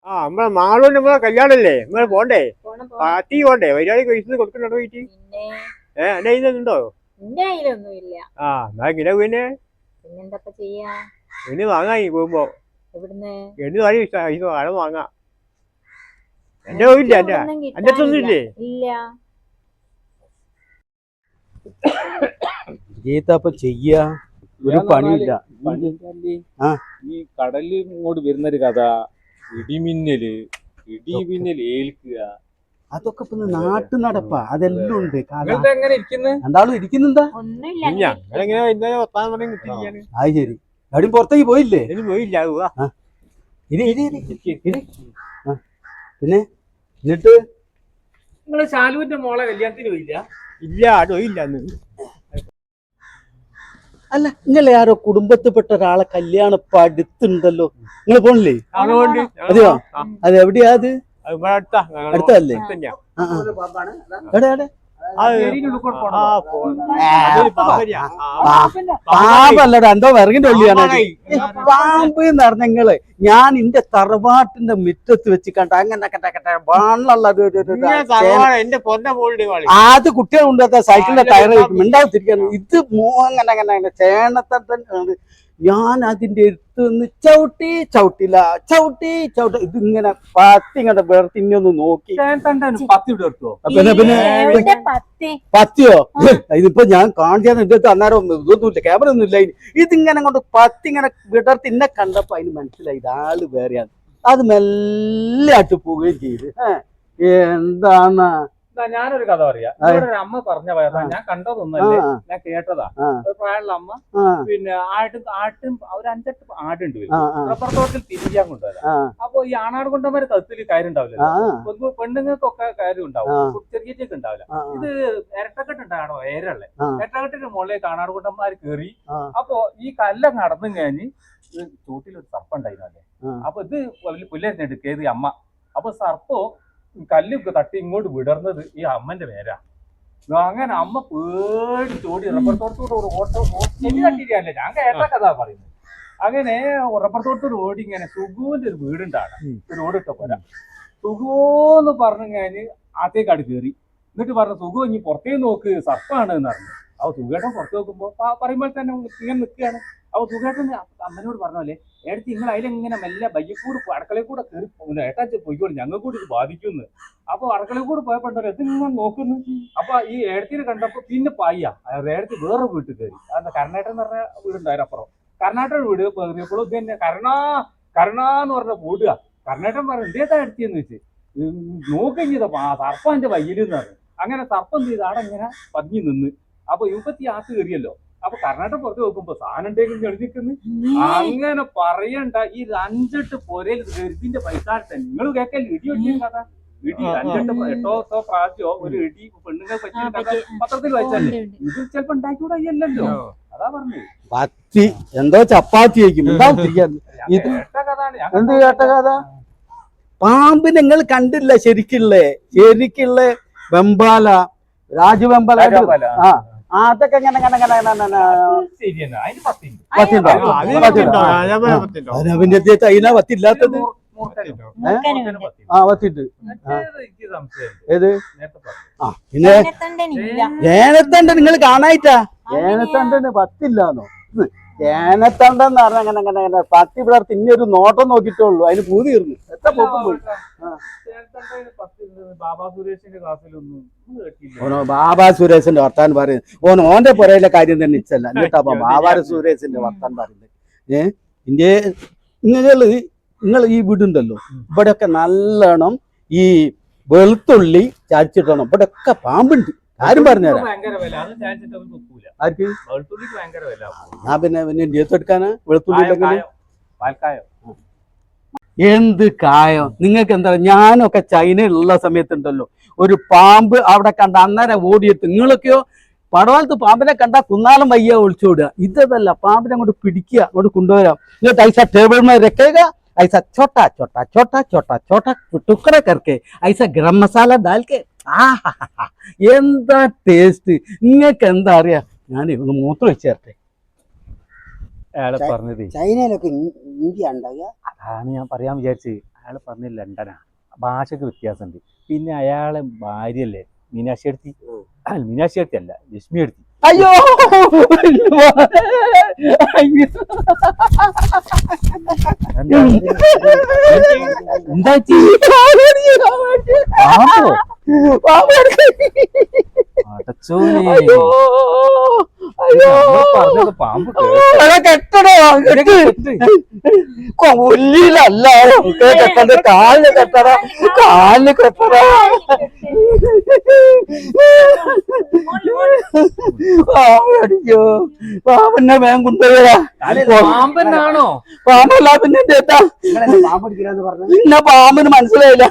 ആ നമ്മളെ മാളൂന് നമ്മളെ കല്യാണല്ലേ നിങ്ങൾ പോണ്ടേ? പാർട്ടി പോണ്ടേ? വൈരാളി പൈസ കൊടുക്കണ്ടോ വീട്ടിൽ? എന്റെ കയ്യിലുണ്ടോ? ആ എന്നാ ഇങ്ങനെ പിന്നെ എണ്ണി വാങ്ങാ പോകുമ്പോ എണ്ണി വാങ്ങി പഴം വാങ്ങാം. എന്റെ പോയില്ല എന്റെ എന്റെ അടുത്തൊന്നും ഇല്ലേ? ജീത്തപ്പൊ ചെയ്യാ ഒരു പണിയില്ല. ഈ കടലിൽ ഇങ്ങോട്ട് വരുന്നൊരു കഥ, ഇടിമിന്നല് ഏൽക്കുക, അതൊക്കെ ഇപ്പൊ നാട്ടു നടപ്പാ. അതെല്ലാം ഉണ്ട്. എങ്ങനെ ഇരിക്കുന്നു? രണ്ടാളും ഇരിക്കുന്നെന്താ? അത് ശരി. എവിടെയും പുറത്തേക്ക് പോയില്ലേ? പോയില്ല. പിന്നെ എന്നിട്ട് നിങ്ങള് ശാലുവിന്റെ മോളെ കല്യാണത്തിന് പോയില്ല? ഇല്ല, അത് പോയില്ല. അല്ല, നിങ്ങൾ ആരോ കുടുംബത്തിൽപ്പെട്ട ഒരാളെ കല്യാണം ഇപ്പൊ അടുത്തുണ്ടല്ലോ, നിങ്ങൾ പോണില്ലേ? അതെയോ? അത് എവിടെയാ? അത് അടുത്തല്ലേ? എവിടെ എവിടെ? പാമ്പല്ലടാ, എന്തോ വിറകിന്റെ ഉള്ളിയാണ്. പാമ്പ് എന്ന് പറഞ്ഞ നിങ്ങള് ഞാൻ എന്റെ തറവാട്ടിന്റെ മുറ്റത്ത് വെച്ച് കണ്ട അങ്ങനെ അത് കുട്ടികൾ കൊണ്ടുവന്ന സൈക്കിളിന്റെ ടയർ ഉണ്ടാവത്തിരിക്കാൻ. ഇത് അങ്ങനെ അങ്ങനെ ചേണത്തട്ടൻ. ഞാൻ അതിന്റെ അടുത്ത് നിന്ന് ചവിട്ടില്ല ഇതിങ്ങനെ ഇങ്ങോട്ട് വേർത്തി ഇങ്ങൊന്ന് നോക്കി. പത്തിയോ? ഇതിപ്പോ ഞാൻ കാണിച്ചാൽ ഇതൊക്കെ അന്നേരം ഇതൊന്നുമില്ല, ക്യാമറ ഒന്നും ഇല്ല. ഇതിങ്ങനെ കൊണ്ട് ഇങ്ങനെ വിടർത്തി ഇന്നെ കണ്ടപ്പോ അതിന് മനസ്സിലായി ഇതാള് വേറെയാണ്. അത് മെല്ലെ ആട്ട് പോവുകയും ചെയ്ത്. എന്താണ് ഞാനൊരു കഥ പറയാം. അമ്മ പറഞ്ഞ ഞാൻ കണ്ടതൊന്നല്ലേ, ഞാൻ കേട്ടതാ. പ്രായമുള്ള അമ്മ പിന്നെ ആട്ടും ഒരു 5-8 ആടുണ്ട്. റബ്ബർ തോട്ടത്തിൽ തിരിക്കാൻ കൊണ്ടുവരാം. അപ്പൊ ഈ ആണാട് കൊണ്ടവരെ തത്തിൽ കാര്യമുണ്ടാവില്ല, പെണ്ണുങ്ങൾക്കൊക്കെ കാര്യം ഉണ്ടാവും, ചെറിയൊക്കെ ഉണ്ടാവില്ല. ഇത് ഇരട്ടക്കെട്ടുണ്ടാണോ ഏരല്ലേ? ഇരട്ടക്കെട്ടിന്റെ മുകളിലേക്ക് ആണാട് കൊണ്ടന്മാര് കയറി. അപ്പൊ ഈ കല്ലൊക്കെ നടന്നു കഴിഞ്ഞ് ചൂട്ടിലൊരു സർപ്പുണ്ടായിരുന്നല്ലേ. അപ്പൊ ഇത് പുല്ലരിഞ്ഞെടുക്കേത് അമ്മ. അപ്പൊ സർപ്പോ കല്ലൊക്കെ തട്ടി ഇങ്ങോട്ട് വിടർന്നത് ഈ അമ്മന്റെ പേരാ. അങ്ങനെ അമ്മ പേടിച്ചോടി റബ്ബർ തോട്ടത്തോട് ചെവി തട്ടിരിക്കല്ലേ, ഞാൻ കേട്ട കഥ പറയുന്നത്. അങ്ങനെ റബ്ബർ തോട്ടത്തോട് ഓടി ഇങ്ങനെ സുഖുവിന്റെ ഒരു വീടുണ്ടാണ്, ഒരു ഓടിട്ട പോലെ. സുഖുവോന്ന് പറഞ്ഞു കഴിഞ്ഞ് ആത്തേക്കാട് കയറി. എന്നിട്ട് പറഞ്ഞു, സുഖു ഇനി പുറത്തേക്ക് നോക്ക്, സർപ്പാണ് എന്ന് പറഞ്ഞു. അപ്പൊ സുഖേട്ടൻ പുറത്ത് നോക്കുമ്പോ പറയുമ്പോൾ തന്നെ ഇങ്ങനെ നിൽക്കുകയാണ്. അപ്പൊ സുഖേട്ടൻ അമ്മനോട് പറഞ്ഞല്ലേ, ഏടത്തി നിങ്ങൾ അതിലെങ്ങനെ മെല്ലെ ബയ്യക്കൂട് അടുക്കളയിൽ കൂടെ കയറി ഏട്ടാച്ച് പോയിക്കോളൂ, ഞങ്ങൾ കൂടി ഇത് ബാധിക്കുന്നു. അപ്പൊ അടുക്കളയിൽ കൂടെ പോയപ്പോണ്ടല്ലോ ഇതിങ്ങനെ നോക്കുന്നു. അപ്പൊ ഈ ഏടത്തിനെ കണ്ടപ്പോ പിന്നെ പായ്യ ഏടത്തി വേറെ വീട്ടിൽ കയറി. അതെന്താ കർണാടക എന്ന് പറഞ്ഞ വീടുണ്ടായിരുന്നു അപ്പുറം. കർണാടക വീട് കയറിയപ്പോഴും ഇത് തന്നെ കരുണാന്ന് പറഞ്ഞ വീടുക. കർണാടകൻ പറഞ്ഞു എന്തേതാ എടുത്തിയെന്ന് വെച്ച് നോക്കുകയും ചെയ്തപ്പോ സർപ്പം എന്റെ വയ്യിലെന്ന് പറഞ്ഞു. അങ്ങനെ സർപ്പം ചെയ്ത് അവിടെ ഇങ്ങനെ പതിഞ്ഞു നിന്ന്. അപ്പൊ യുവത്തി ആത്ത് കയറിയല്ലോ. അപ്പൊ കർണാടക പുറത്ത് നോക്കുമ്പോ സാധനം ഉണ്ടെങ്കിൽ എഴുതിക്കുന്നു. അങ്ങനെ പറയണ്ട, ഈ 5-8 പൊരയിൽ ഇതിന്റെ പൈസ നിങ്ങൾ കേക്കല്ലേ ഇടി വെട്ടിയ കഥ. ഇടി 5-8 പ്രാവശ്യമോ ഒരു ഇടി പെണ്ണുങ്ങൾ പറ്റിയ കഥ പത്രത്തിൽ വായിച്ചല്ലേ. ഇത് ചിലപ്പോ ഉണ്ടാക്കിക്കൂടല്ലോ. അതാ പറഞ്ഞു പത്തി എന്തോ ചപ്പാത്തി വയ്ക്കും. എന്ത് കേട്ട കഥ? പാമ്പ് നിങ്ങൾ കണ്ടില്ല ശരിക്കുള്ള വെമ്പാല, രാജവെമ്പാല. അതൊക്കെ അതിനാ പത്തില്ലാത്തത്. പത്തിട്ട് ഏത്? പിന്നെ ഏനത്തണ്ട് നിങ്ങൾ കാണായിട്ടാ? ഏനത്തണ്ടിന് 10 ഏനത്തണ്ടെന്ന് പറഞ്ഞ അങ്ങനെ 10 പിളർത്ത് ഇനിയൊരു നോട്ടം നോക്കിയിട്ടുള്ളൂ, അതിന് പൂ തീർന്നു. എത്ര പൊക്കും പോയി. ബാബാ സുരേഷിന്റെ വർത്താൻ പറയുന്നത് ഓന്റെ പുറയിലെ കാര്യം തന്നെ ഇച്ചല്ല. എന്നിട്ടപ്പൊ ബാബാ സുരേഷിന്റെ വർത്താൻ പറയുന്നത്. നിങ്ങൾ ഈ വീടുണ്ടല്ലോ, ഇവിടെയൊക്കെ നല്ലോണം ഈ വെളുത്തുള്ളി ചാച്ചിട്ടണം. ഇവിടെയൊക്കെ പാമ്പുണ്ട്. ആരും പറഞ്ഞുതരാം. പിന്നെ എടുക്കാനാ വെളുത്തുള്ളി എന്ത് കായം? നിങ്ങൾക്ക് എന്താ? ഞാനൊക്കെ ചൈനയിലുള്ള സമയത്തുണ്ടല്ലോ, ഒരു പാമ്പ് അവിടെ കണ്ട അന്നേരം ഓടിയെത്ത്. നിങ്ങളൊക്കെയോ പടവാളത്ത് പാമ്പിനെ കണ്ടാൽ കുന്നാളം വയ്യ ഒളിച്ചോടുക. ഇതല്ല, പാമ്പിനെ അങ്ങോട്ട് പിടിക്കുക, അങ്ങോട്ട് കൊണ്ടുവരാം. എന്നിട്ട് ഐസ ടേബിൾ മേൽ രക്കേക, ऐसा छोटा छोटा छोटा छोटा छोटा टुकड़ा करके ऐसा गरम मसाला डाल के എന്താ ടേസ്റ്റ്. നിങ്ങൾക്ക് എന്താ അറിയാ? ഞാൻ ഒന്ന് മൂത്രം വെച്ചേർട്ടെ. അയാളെ പറഞ്ഞത് ചൈനയിലൊക്കെ ഇഞ്ചി ഉണ്ടാകുക. അതാണ് ഞാൻ പറയാൻ വിചാരിച്ചത്. അയാൾ പറഞ്ഞ ലണ്ടനാ, ഭാഷക്ക് വ്യത്യാസമുണ്ട്. പിന്നെ അയാളെ ഭാര്യയല്ലേ മീനാക്ഷി എടുത്തി, മീനാക്ഷി എടുത്തി അല്ല ലക്ഷ്മി എടുത്തി. അയ്യോ എന്താ പറഞ്ഞത് പാമ്പ് കെട്ടടോ കൊല്ലിലല്ല കെട്ടത്, കാലിന് കെട്ടട, കാലിന് കെട്ടട. പാമ്പടിക്കോ, പാമ്പന്നെ വേഗം കൊണ്ടുപോയാ. പാമ്പനാണോ? പാമ്പല്ല പിന്നെ എന്താ പിന്നെ പാമ്പിന് മനസ്സിലായില്ല.